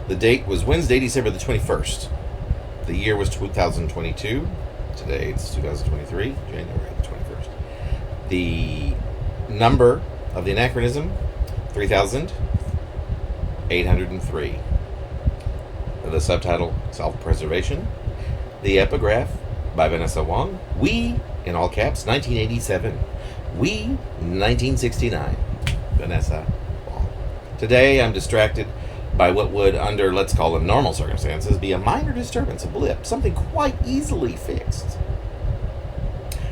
The date was Wednesday, December the 21st. The year was 2022. Today it's 2023, January the 21st. The number of the anachronism, 3,803. The subtitle, Self-Preservation. The epigraph, by Vanessa Wong. We, in all caps, 1987. We, 1969. Vanessa Wong. Today I'm distracted by what would, under, let's call them normal circumstances, be a minor disturbance, a blip, something quite easily fixed.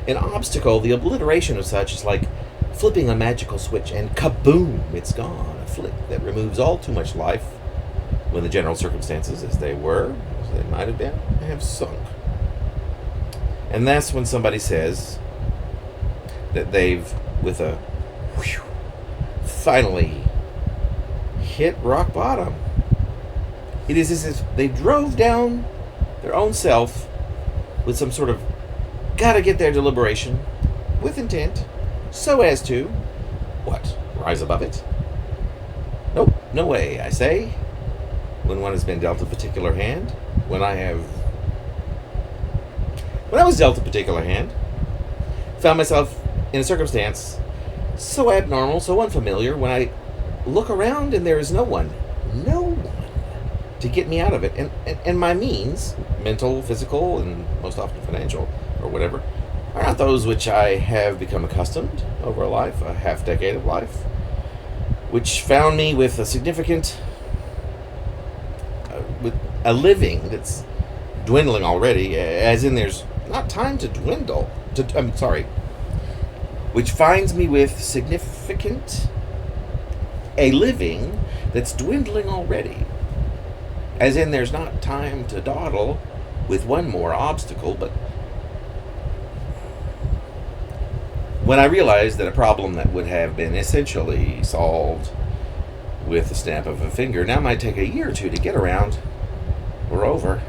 An obstacle, the obliteration of such, is like flipping a magical switch and kaboom, it's gone. A flick that removes all too much life when the general circumstances, as they were, as they might have been, have sunk. And that's when somebody says that they've, with a whew, finally hit rock bottom. It is as if they drove down their own self with some sort of gotta get there deliberation, with intent, so as to, what, rise above it? Nope, no way, I say. When one has been dealt a particular hand, when I was dealt a particular hand, found myself in a circumstance so abnormal, so unfamiliar, when I look around and there is no one to get me out of it. And my means, mental, physical, and most often financial, or whatever, are not those which I have become accustomed over a half decade of life, which found me with a significant, with a living that's dwindling already, as in there's not time to dwindle, which finds me with a living that's dwindling already, as in there's not time to dawdle with one more obstacle. But when I realized that a problem that would have been essentially solved with the snap of a finger now might take a year or two to get around or over,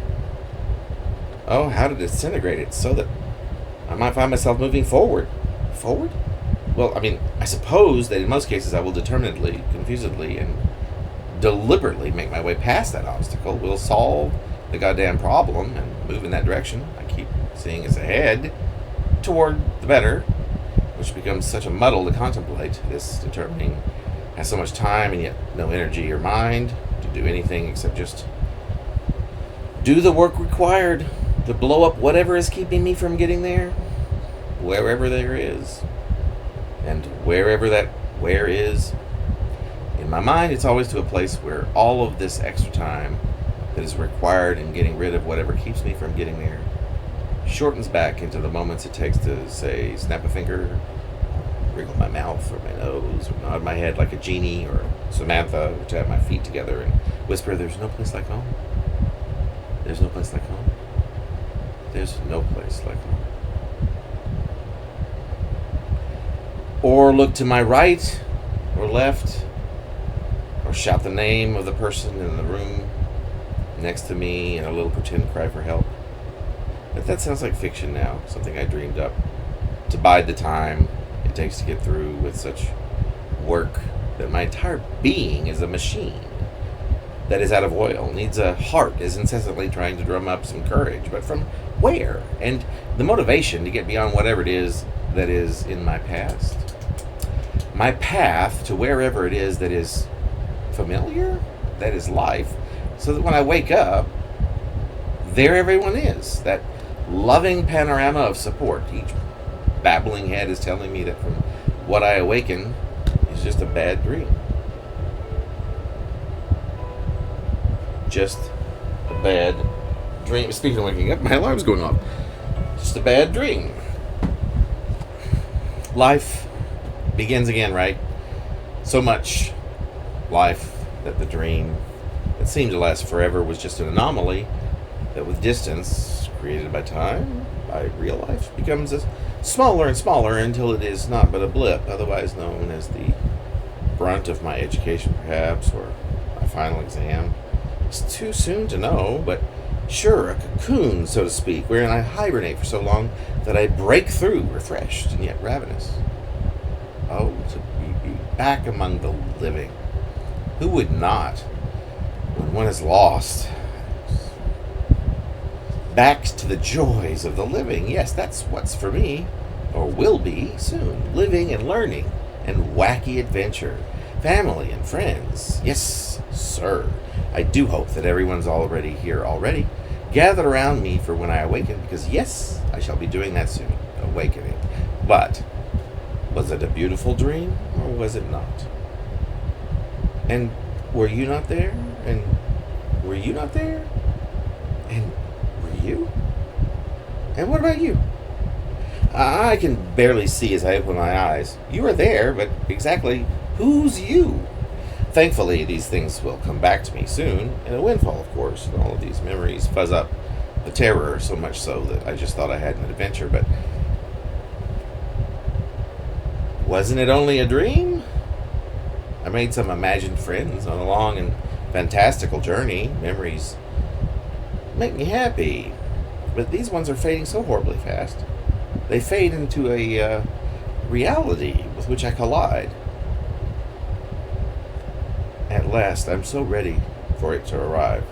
oh, how to disintegrate it so that I might find myself moving forward. Forward? Well, I mean, I suppose that in most cases I will determinedly, confusedly, and deliberately make my way past that obstacle. We'll solve the goddamn problem and move in that direction. I keep seeing us ahead toward the better, which becomes such a muddle to contemplate. This determining has so much time and yet no energy or mind to do anything except just do the work required to blow up whatever is keeping me from getting there, wherever there is. And wherever that where is, in my mind, it's always to a place where all of this extra time that is required in getting rid of whatever keeps me from getting there shortens back into the moments it takes to, say, snap a finger, wriggle my mouth or my nose, or nod my head like a genie or Samantha, or to have my feet together and whisper, "There's no place like home. There's no place like home. There's no place like home." Or look to my right or left, or shout the name of the person in the room next to me in a little pretend cry for help. But that sounds like fiction now, something I dreamed up to bide the time it takes to get through with such work that my entire being is a machine that is out of oil, needs a heart, is incessantly trying to drum up some courage. But from where? And the motivation to get beyond whatever it is that is in my past. My path to wherever it is that is familiar, that is life, so that when I wake up, there everyone is, that loving panorama of support. Each babbling head is telling me that from what I awaken is just a bad dream. Just a bad dream. Speaking of waking up, my alarm's going off. Just a bad dream. Life begins again, right? So much life that the dream that seemed to last forever was just an anomaly that, with distance created by time, by real life, becomes smaller and smaller until it is not but a blip, otherwise known as the brunt of my education, perhaps, or my final exam. It's too soon to know, but sure, a cocoon, so to speak, wherein I hibernate for so long that I break through, refreshed and yet ravenous. Oh, to be back among the living. Who would not when one is lost, back to the joys of the living. Yes, that's what's for me, or will be soon. Living and learning and wacky adventure. Family and friends. Yes, sir. I do hope that everyone's already here already, gathered around me for when I awaken, because yes, I shall be doing that soon, awakening. But was it a beautiful dream, or was it not? And were you not there? And were you not there? And were you? And what about you? I can barely see as I open my eyes. You are there, but exactly who's you? Thankfully, these things will come back to me soon, in a windfall, of course, and all of these memories fuzz up the terror so much so that I just thought I had an adventure, but wasn't it only a dream? I made some imagined friends on a long and fantastical journey. Memories make me happy, but these ones are fading so horribly fast. They fade into a reality with which I collide. At last, I'm so ready for it to arrive.